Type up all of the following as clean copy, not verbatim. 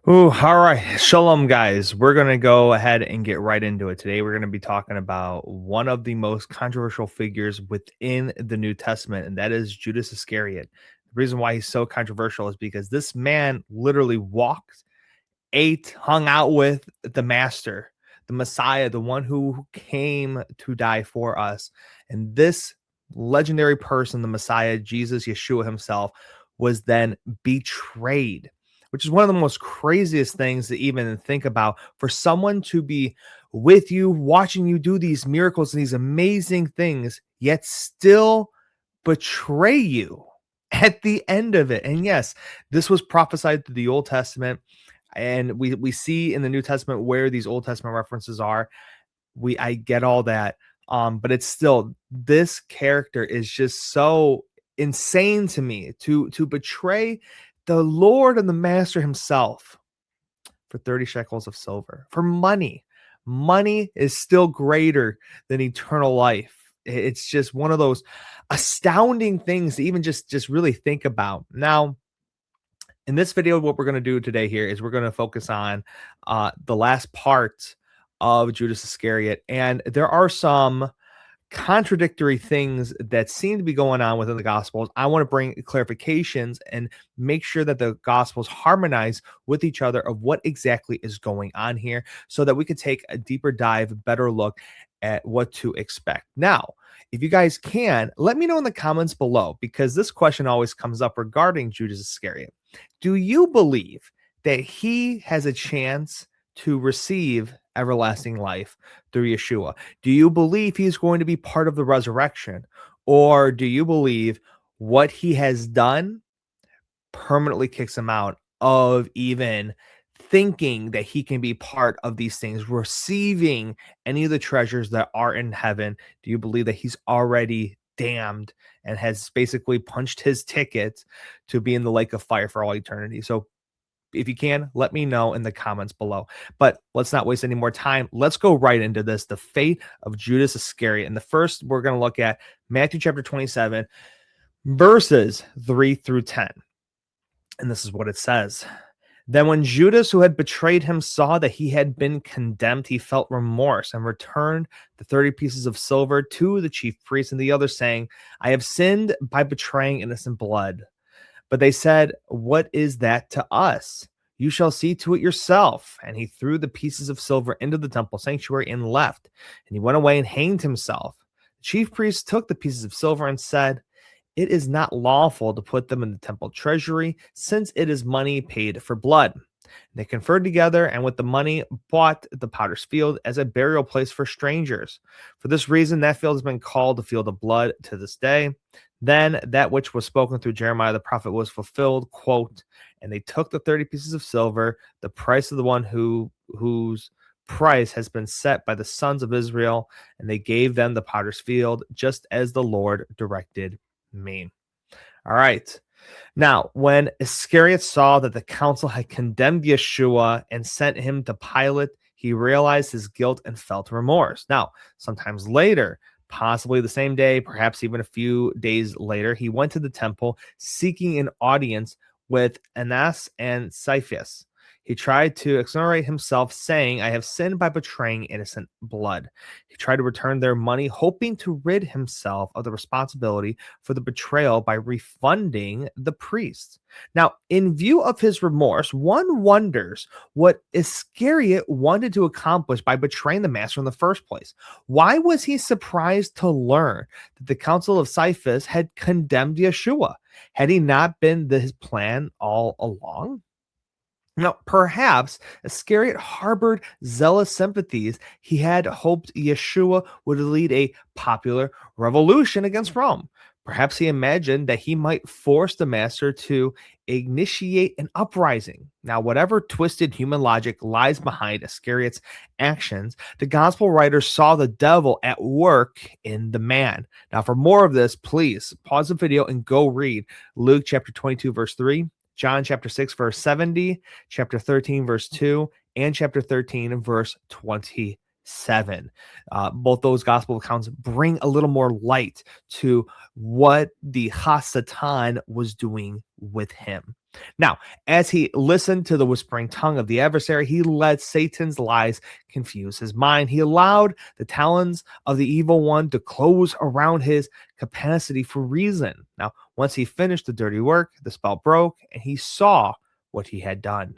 Ooh, all right. Shalom, guys. We're going to go ahead and get right into it. Today, we're going to be talking about one of the most controversial figures within the New Testament, and that is Judas Iscariot. The reason why he's so controversial is because this man literally walked, ate, hung out with the Master, the Messiah, the one who came to die for us. And this legendary person, the Messiah, Jesus, Yeshua himself, was then betrayed, which is one of the most craziest things to even think about, for someone to be with you, watching you do these miracles and these amazing things, yet still betray you at the end of it. And yes, this was prophesied through the Old Testament, and we see in the New Testament where these Old Testament references are. I get all that, but it's still, this character is just so insane to me, to betray the Lord and the Master himself for 30 shekels of silver, for money. Money is still greater than eternal life. It's just one of those astounding things to even just really think about. Now, in this video, what we're going to do today here is we're going to focus on the last part of Judas Iscariot, and there are some contradictory things that seem to be going on within the Gospels. I want to bring clarifications and make sure that the Gospels harmonize with each other of what exactly is going on here, so that we can take a deeper dive, better look at what to expect. Now, if you guys can, let me know in the comments below, because this question always comes up regarding Judas Iscariot. Do you believe that he has a chance to receive everlasting life through Yeshua? Do you believe he's going to be part of the resurrection? Or do you believe what he has done permanently kicks him out of even thinking that he can be part of these things, receiving any of the treasures that are in heaven? Do you believe that he's already damned and has basically punched his ticket to be in the lake of fire for all eternity? So if you can, let me know in the comments below. But let's not waste any more time. Let's go right into this, the fate of Judas Iscariot. And the first, we're going to look at Matthew chapter 27, verses 3 through 10. And this is what it says. Then when Judas, who had betrayed him, saw that he had been condemned, he felt remorse and returned the 30 pieces of silver to the chief priests and the others, saying, I have sinned by betraying innocent blood. But they said, what is that to us? You shall see to it yourself. And he threw the pieces of silver into the temple sanctuary and left. And he went away and hanged himself. The chief priests took the pieces of silver and said, it is not lawful to put them in the temple treasury, since it is money paid for blood. And they conferred together, and with the money bought the potter's field as a burial place for strangers. For this reason, that field has been called the field of blood to this day. Then that which was spoken through Jeremiah the prophet was fulfilled, quote, and they took the 30 pieces of silver, the price of the one whose price has been set by the sons of Israel, and they gave them the potter's field, just as the Lord directed me. All right. Now, when Iscariot saw that the council had condemned Yeshua and sent him to Pilate, he realized his guilt and felt remorse. Now, sometimes later, possibly the same day, perhaps even a few days later, he went to the temple seeking an audience with Annas and Caiaphas. He tried to exonerate himself, saying, I have sinned by betraying innocent blood. He tried to return their money, hoping to rid himself of the responsibility for the betrayal by refunding the priests. Now, in view of his remorse, one wonders what Iscariot wanted to accomplish by betraying the master in the first place. Why was he surprised to learn that the council of Caiaphas had condemned Yeshua? Had he not been his plan all along? Now, perhaps Iscariot harbored zealous sympathies. He had hoped Yeshua would lead a popular revolution against Rome. Perhaps he imagined that he might force the master to initiate an uprising. Now, whatever twisted human logic lies behind Iscariot's actions, the gospel writers saw the devil at work in the man. Now, for more of this, please pause the video and go read Luke chapter 22, verse 3. John chapter 6, verse 70, chapter 13, verse 2, and chapter 13, verse 27. Both those gospel accounts bring a little more light to what the Hasatan was doing with him. Now, as he listened to the whispering tongue of the adversary, he let Satan's lies confuse his mind. He allowed the talons of the evil one to close around his capacity for reason. Now, once he finished the dirty work, the spell broke, and he saw what he had done.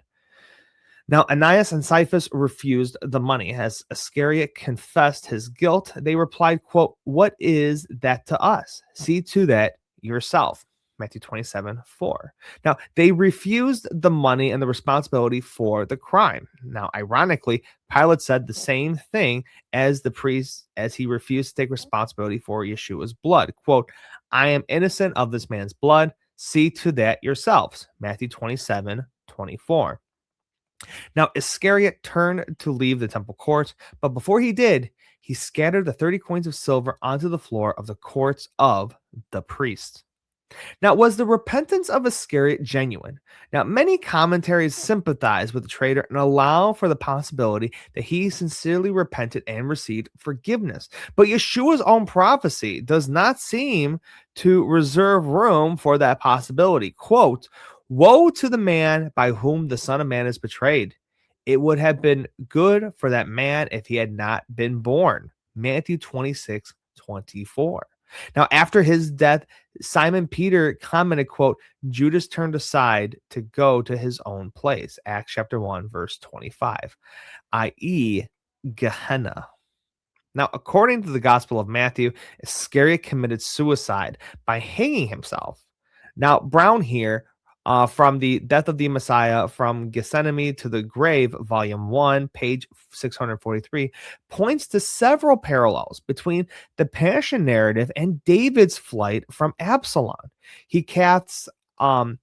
Now, Ananias and Cephas refused the money. As Iscariot confessed his guilt, they replied, quote, "What is that to us? See to that yourself." Matthew 27:4. Now, they refused the money and the responsibility for the crime. Now, ironically, Pilate said the same thing as the priest as he refused to take responsibility for Yeshua's blood. Quote, "I am innocent of this man's blood. See to that yourselves." Matthew 27:24. Now, Iscariot turned to leave the temple courts, but before he did, he scattered the 30 coins of silver onto the floor of the courts of the priests. Now, was the repentance of Iscariot genuine? Now, many commentaries sympathize with the traitor and allow for the possibility that he sincerely repented and received forgiveness. But Yeshua's own prophecy does not seem to reserve room for that possibility. Quote, "Woe to the man by whom the Son of Man is betrayed. It would have been good for that man if he had not been born." Matthew 26:24. Now, after his death, Simon Peter commented, quote, "Judas turned aside to go to his own place." Acts chapter 1, verse 25, i.e., Gehenna. Now, according to the Gospel of Matthew, Iscariot committed suicide by hanging himself. Now, Brown here, from the Death of the Messiah, from Gethsemane to the Grave, Volume 1, page 643, points to several parallels between the Passion narrative and David's flight from Absalom. He casts Ahithophel,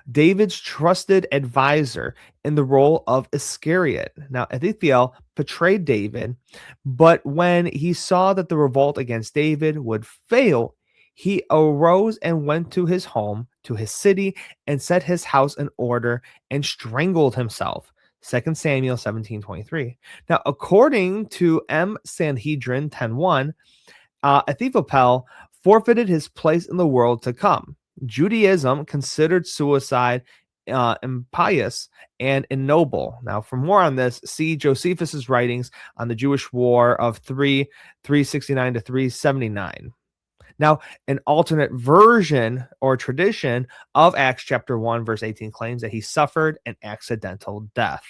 David's trusted advisor, in the role of Iscariot. Now, Ahithophel betrayed David, but when he saw that the revolt against David would fail, he arose and went to his home, to his city, and set his house in order and strangled himself. 2 Samuel 17:23. Now, according to M. Sanhedrin 10:1, Ahithophel forfeited his place in the world to come. Judaism considered suicide impious and ignoble. Now, for more on this, see Josephus's writings on the Jewish War of 369 to 379. Now, an alternate version or tradition of Acts chapter 1, verse 18 claims that he suffered an accidental death,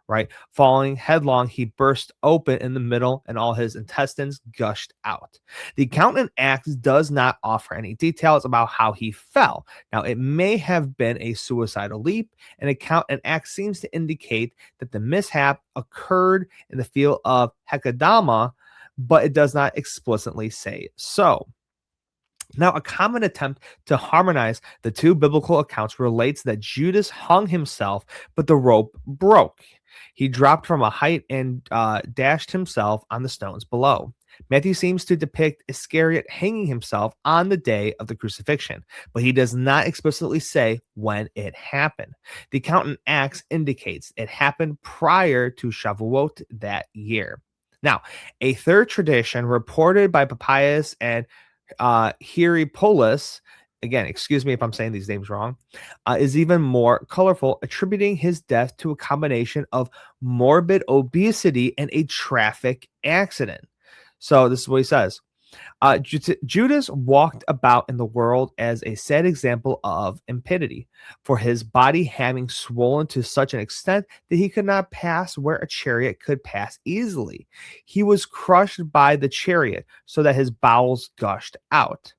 right? Falling headlong, he burst open in the middle and all his intestines gushed out. The account in Acts does not offer any details about how he fell. Now, it may have been a suicidal leap. An account in Acts seems to indicate that the mishap occurred in the field of Hekedama, but it does not explicitly say so. Now, a common attempt to harmonize the two biblical accounts relates that Judas hung himself, but the rope broke. He dropped from a height and dashed himself on the stones below. Matthew seems to depict Iscariot hanging himself on the day of the crucifixion, but he does not explicitly say when it happened. The account in Acts indicates it happened prior to Shavuot that year. Now, a third tradition reported by Papias and Hierapolis, again, excuse me if I'm saying these names wrong, is even more colorful, attributing his death to a combination of morbid obesity and a traffic accident. So this is what he says. Judas walked about in the world as a sad example of impotence, for his body having swollen to such an extent that he could not pass where a chariot could pass easily. He was crushed by the chariot so that his bowels gushed out.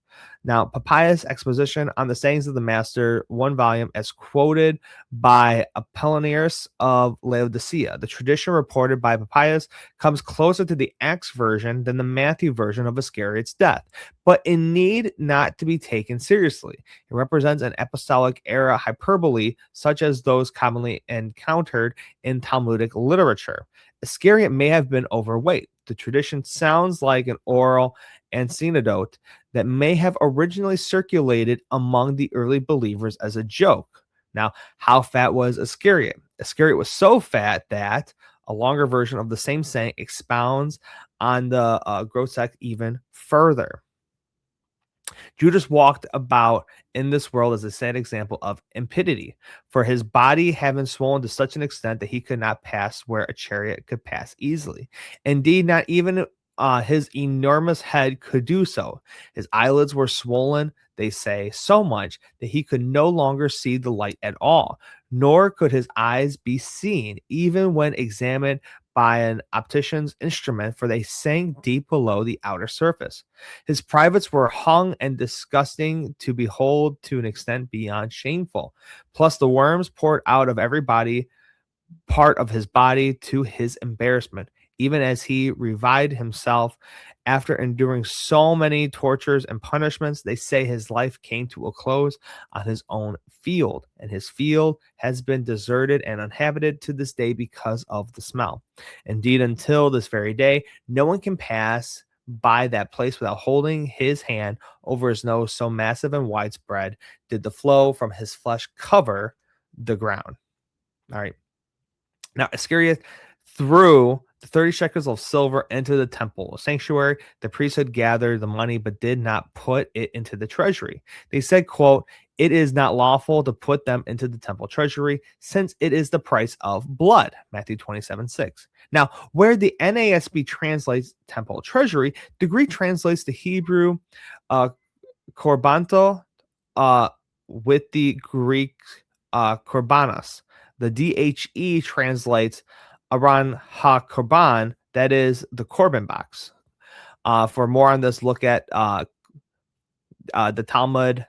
Now, Papias' exposition on the sayings of the Master, one volume, as quoted by Apollinaris of Laodicea. The tradition reported by Papias comes closer to the Acts version than the Matthew version of Iscariot's death, but it need not to be taken seriously. It represents an apostolic era hyperbole, such as those commonly encountered in Talmudic literature. Iscariot may have been overweight. The tradition sounds like an oral anecdote that may have originally circulated among the early believers as a joke. Now, how fat was Iscariot? Iscariot was so fat that a longer version of the same saying expounds on the grotesque even further. Judas walked about in this world as a sad example of impidity, for his body having swollen to such an extent that he could not pass where a chariot could pass easily. Indeed, not even his enormous head could do so. His eyelids were swollen, they say, so much that he could no longer see the light at all, nor could his eyes be seen, even when examined by an optician's instrument, for they sank deep below the outer surface. His privates were hung and disgusting to behold to an extent beyond shameful. Plus, the worms poured out of every part of his body to his embarrassment, even as he revived himself after enduring so many tortures and punishments. They say his life came to a close on his own field, and his field has been deserted and uninhabited to this day because of the smell. Indeed, until this very day, no one can pass by that place without holding his hand over his nose, so massive and widespread did the flow from his flesh cover the ground. All right. Now, Iscariot threw the 30 shekels of silver into the temple sanctuary. The priesthood gathered the money, but did not put it into the treasury. They said, quote, "It is not lawful to put them into the temple treasury, since it is the price of blood." Matthew 27:6. Now, where the NASB translates temple treasury, the Greek translates the Hebrew korbanto with the Greek korbanos. The DHE translates Aran ha-Korban, that is the Korban box. For more on this, look at the Talmud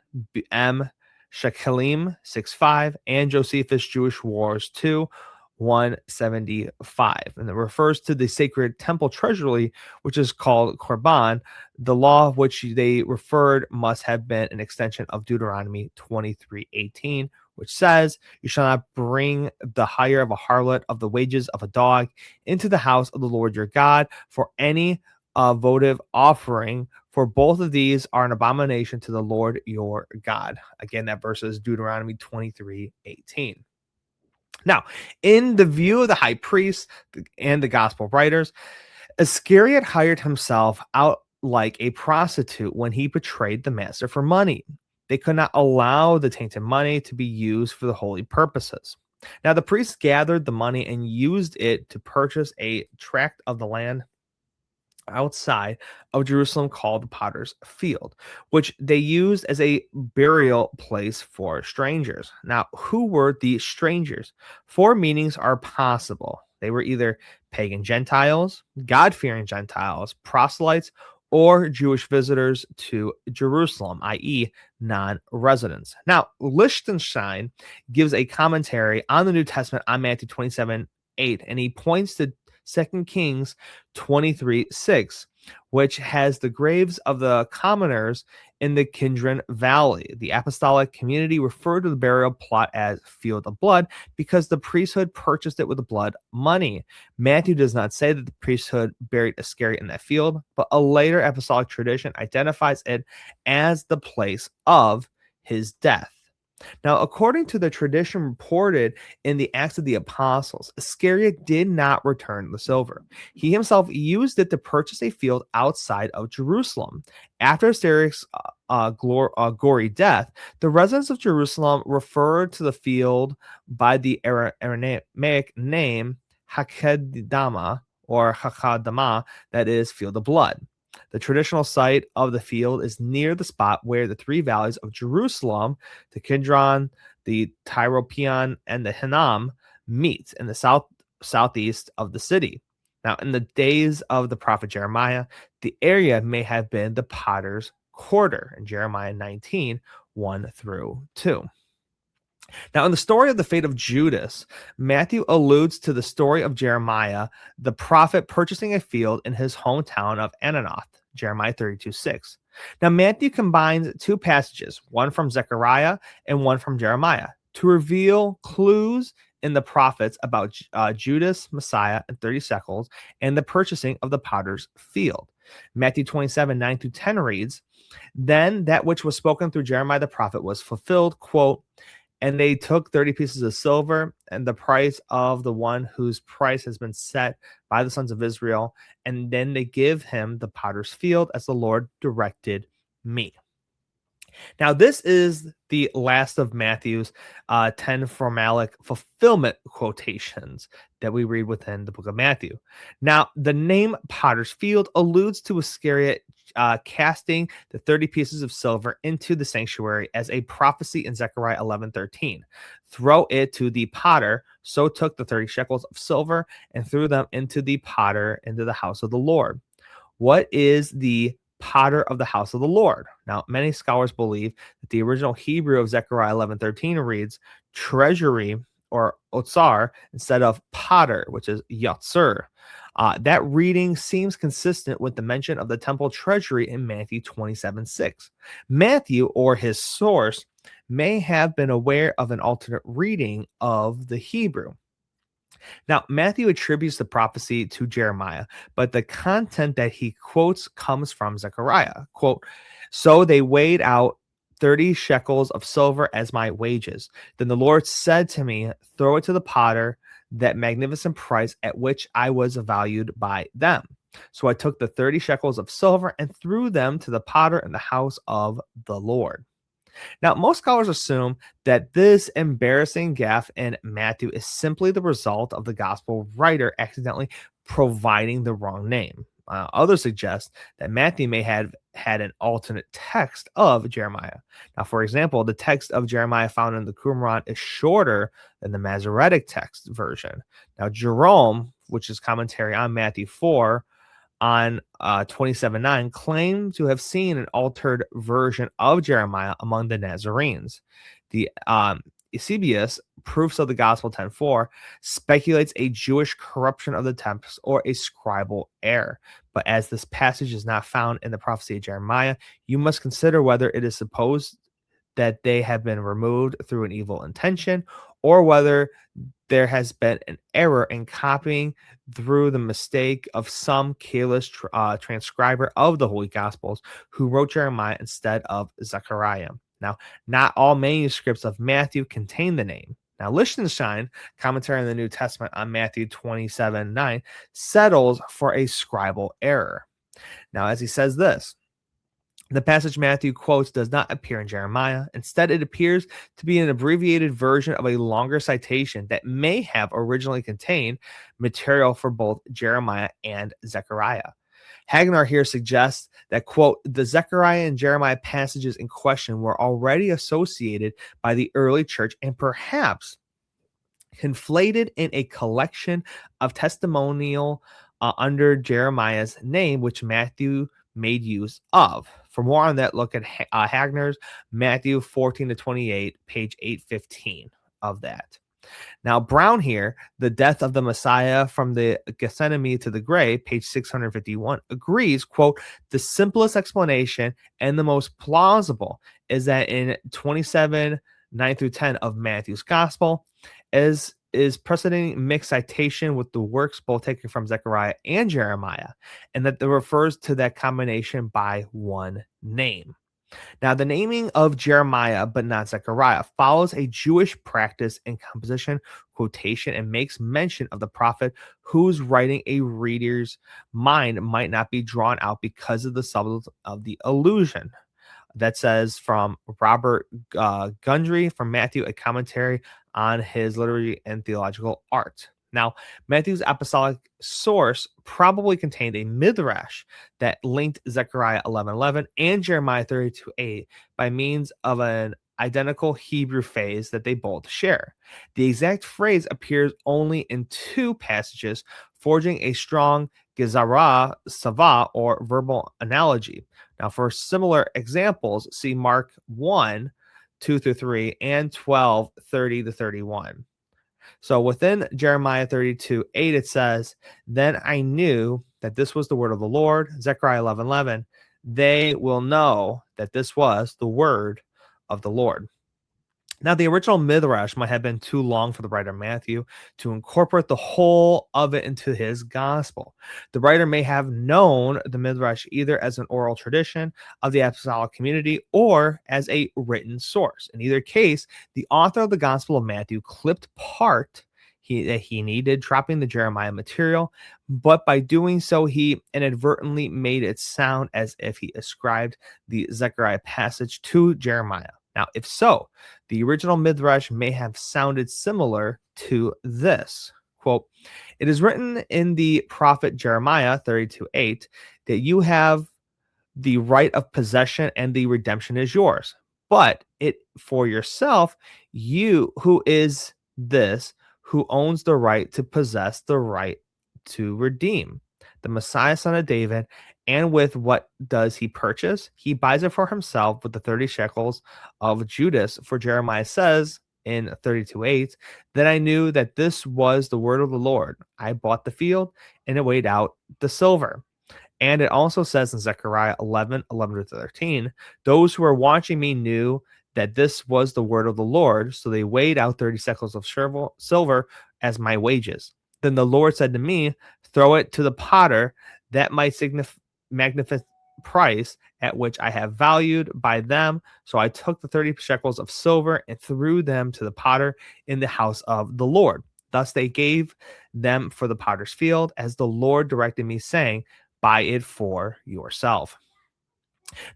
M. Shekelim 6.5 and Josephus Jewish Wars 2, 175. And it refers to the sacred temple treasury, which is called Korban. The law of which they referred must have been an extension of Deuteronomy 23:18, which says, "You shall not bring the hire of a harlot of the wages of a dog into the house of the Lord your God for any votive offering, for both of these are an abomination to the Lord your God." Again, that verse is Deuteronomy 23:18. Now, in the view of the high priest and the gospel writers, Iscariot hired himself out like a prostitute when he betrayed the master for money. They could not allow the tainted money to be used for the holy purposes. Now, the priests gathered the money and used it to purchase a tract of the land outside of Jerusalem called the Potter's Field, which they used as a burial place for strangers. Now, who were these strangers? Four meanings are possible. They were either pagan Gentiles, God-fearing Gentiles, proselytes, or Jewish visitors to Jerusalem, i.e., non-residents. Now, Liechtenstein gives a commentary on the New Testament on Matthew 27:8, and he points to 2 Kings 23:6, which has the graves of the commoners in the Kidron Valley. The apostolic community referred to the burial plot as Field of Blood because the priesthood purchased it with the blood money. Matthew does not say that the priesthood buried Iscariot in that field, but a later apostolic tradition identifies it as the place of his death. Now, according to the tradition reported in the Acts of the Apostles, Iscariot did not return the silver. He himself used it to purchase a field outside of Jerusalem. After Iscariot's gory death, the residents of Jerusalem referred to the field by the Aramaic name Hakedama or Hakadama, that is, field of blood. The traditional site of the field is near the spot where the three valleys of Jerusalem, the Kidron, the Tyropoeon, and the Hinnom, meet in the southeast of the city. Now, in the days of the prophet Jeremiah, the area may have been the potter's quarter in Jeremiah 19, 1 through 2. Now, in the story of the fate of Judas, Matthew alludes to the story of Jeremiah, the prophet purchasing a field in his hometown of Ananoth, Jeremiah 32:6. Now, Matthew combines two passages, one from Zechariah and one from Jeremiah, to reveal clues in the prophets about Judas, Messiah, and 30 shekels, and the purchasing of the potter's field. Matthew 27:9-10 reads, "Then that which was spoken through Jeremiah the prophet was fulfilled," quote, "and they took 30 pieces of silver and the price of the one whose price has been set by the sons of Israel, and then they give him the potter's field as the Lord directed me." Now, this is the last of Matthew's 10 formalic fulfillment quotations that we read within the book of Matthew. Now, the name Potter's Field alludes to Iscariot casting the 30 pieces of silver into the sanctuary as a prophecy in Zechariah 11:13. Throw it to the potter, so took the 30 shekels of silver and threw them into the potter into the house of the Lord. What is the potter of the house of the Lord? Now, many scholars believe that the original Hebrew of Zechariah 11:13 reads treasury or otsar instead of potter, which is yatsur. That reading seems consistent with the mention of the temple treasury in Matthew 27:6. Matthew, or his source, may have been aware of an alternate reading of the Hebrew. Now, Matthew attributes the prophecy to Jeremiah, but the content that he quotes comes from Zechariah. Quote, so they weighed out 30 shekels of silver as my wages. Then the Lord said to me, throw it to the potter, that magnificent price at which I was valued by them. So I took the 30 shekels of silver and threw them to the potter in the house of the Lord. Now, most scholars assume that this embarrassing gaffe in Matthew is simply the result of the gospel writer accidentally providing the wrong name. Others suggest that Matthew may have had an alternate text of Jeremiah. Now, for example, the text of Jeremiah found in the Qumran is shorter than the Masoretic text version. Now, Jerome, which is commentary on Matthew 4, on 27:9 claimed to have seen an altered version of Jeremiah among the Nazarenes. The Eusebius, Proofs of the Gospel 10:4, speculates a Jewish corruption of the text or a scribal error. But as this passage is not found in the prophecy of Jeremiah, you must consider whether it is supposed that they have been removed through an evil intention, or whether there has been an error in copying through the mistake of some careless transcriber of the Holy Gospels who wrote Jeremiah instead of Zechariah. Now, not all manuscripts of Matthew contain the name. Now, Lichtenstein, commentary on the New Testament on Matthew 27:9, settles for a scribal error. Now, as he says this, the passage Matthew quotes does not appear in Jeremiah. Instead, it appears to be an abbreviated version of a longer citation that may have originally contained material for both Jeremiah and Zechariah. Hagner here suggests that, quote, the Zechariah and Jeremiah passages in question were already associated by the early church and perhaps conflated in a collection of testimonial under Jeremiah's name, which Matthew made use of. For more on that, look at Hagner's Matthew 14-28, page 815 of that. Now, Brown here, The Death of the Messiah from the Gethsemane to the Grave, page 651, agrees, quote, the simplest explanation and the most plausible is that in 27:9-10 of Matthew's Gospel, is preceding mixed citation with the works both taken from Zechariah and Jeremiah, and that it refers to that combination by one name. Now, the naming of Jeremiah, but not Zechariah, follows a Jewish practice in composition, quotation, and makes mention of the prophet whose writing a reader's mind might not be drawn out because of the subtlety of the allusion. That says from Robert Gundry from Matthew, a commentary on his literary and theological art. Now, Matthew's apostolic source probably contained a midrash that linked Zechariah 11:11 and Jeremiah 32:8 by means of an identical Hebrew phrase that they both share. The exact phrase appears only in two passages, forging a strong gezerah sava or verbal analogy. Now, for similar examples, see Mark 1:2-3 and 12:30-31. So within Jeremiah 32:8, it says, then I knew that this was the word of the Lord. Zechariah 11:11, they will know that this was the word of the Lord. Now, the original Midrash might have been too long for the writer Matthew to incorporate the whole of it into his gospel. The writer may have known the Midrash either as an oral tradition of the apostolic community or as a written source. In either case, the author of the Gospel of Matthew clipped part he needed, dropping the Jeremiah material, but by doing so, he inadvertently made it sound as if he ascribed the Zechariah passage to Jeremiah. Now, if so, the original Midrash may have sounded similar to this. Quote, "It is written in the prophet Jeremiah 32:8 that you have the right of possession and the redemption is yours. But it for yourself, you who is this, who owns the right to possess the right to redeem the Messiah, son of David. And with what does he purchase? He buys it for himself with the 30 shekels of Judas. For Jeremiah says in 32:8, then I knew that this was the word of the Lord. I bought the field and it weighed out the silver. And it also says in Zechariah 11:11-13, those who were watching me knew that this was the word of the Lord, so they weighed out 30 shekels of silver as my wages. Then the Lord said to me, throw it to the potter, that my magnificent price at which I have valued by them. So I took the 30 shekels of silver and threw them to the potter in the house of the Lord. Thus they gave them for the potter's field, as the Lord directed me, saying, buy it for yourself.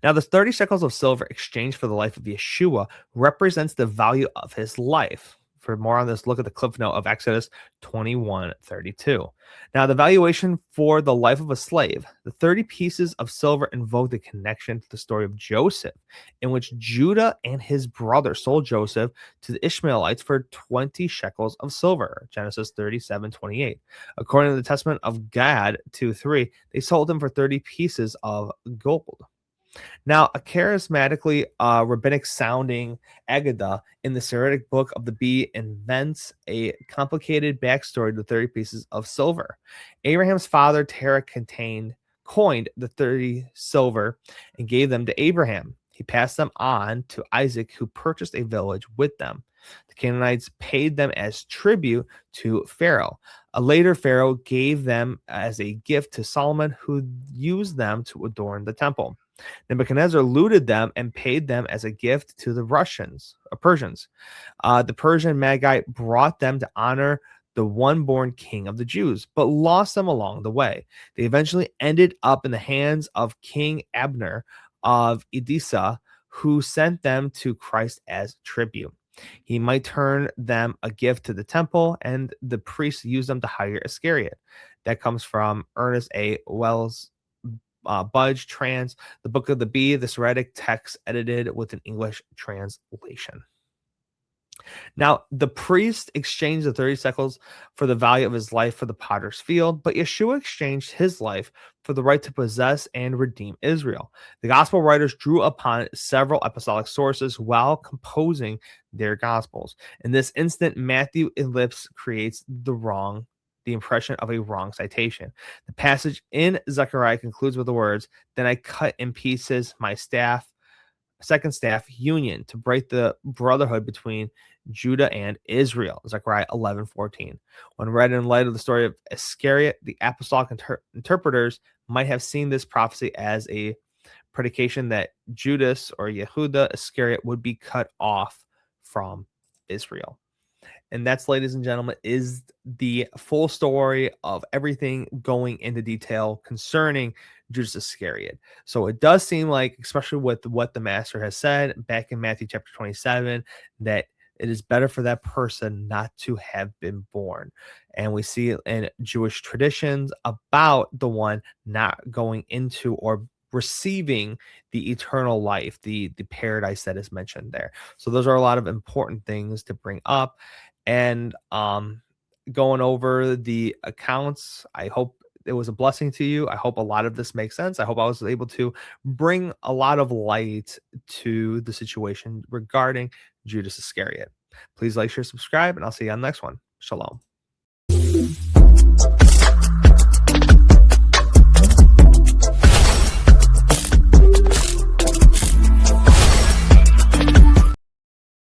Now, the 30 shekels of silver exchanged for the life of Yeshua represents the value of his life. For more on this, look at the cliff note of Exodus 21:32. Now, the valuation for the life of a slave, the 30 pieces of silver invoke the connection to the story of Joseph, in which Judah and his brother sold Joseph to the Ishmaelites for 20 shekels of silver, Genesis 37:28. According to the Testament of Gad 2:3, they sold him for 30 pieces of gold. Now, a charismatically rabbinic sounding Aggadah in the Syriac book of the Bee invents a complicated backstory to the 30 pieces of silver. Abraham's father, Terah, coined the 30 silver and gave them to Abraham. He passed them on to Isaac, who purchased a village with them. The Canaanites paid them as tribute to Pharaoh. A later Pharaoh gave them as a gift to Solomon, who used them to adorn the temple. Nebuchadnezzar looted them and paid them as a gift to the Persians. The Persian Magi brought them to honor the one-born king of the Jews, but lost them along the way. They eventually ended up in the hands of King Abner of Edessa, who sent them to Christ as tribute. He might turn them a gift to the temple, and the priests used them to hire Iscariot. That comes from Ernest A. Wells. Budge Trans, the Book of the Bee, the Syriac text edited with an English translation. Now, the priest exchanged the 30 shekels for the value of his life for the potter's field, but Yeshua exchanged his life for the right to possess and redeem Israel. The gospel writers drew upon several apostolic sources while composing their gospels. In this instant, Matthew ellipse creates the impression of a wrong citation. The passage in Zechariah concludes with the words, then I cut in pieces my second staff union to break the brotherhood between Judah and Israel, Zechariah 11:14. When read in light of the story of Iscariot, the apostolic interpreters might have seen this prophecy as a predication that Judas or Yehuda Iscariot would be cut off from Israel. And that's, ladies and gentlemen, is the full story of everything going into detail concerning Judas Iscariot. So it does seem like, especially with what the master has said back in Matthew chapter 27, that it is better for that person not to have been born. And we see in Jewish traditions about the one not going into or receiving the eternal life, the paradise that is mentioned there. So those are a lot of important things to bring up. And going over the accounts, I hope it was a blessing to you. I hope a lot of this makes sense. I hope I was able to bring a lot of light to the situation regarding Judas Iscariot. Please like, share, subscribe, and I'll see you on the next one. Shalom.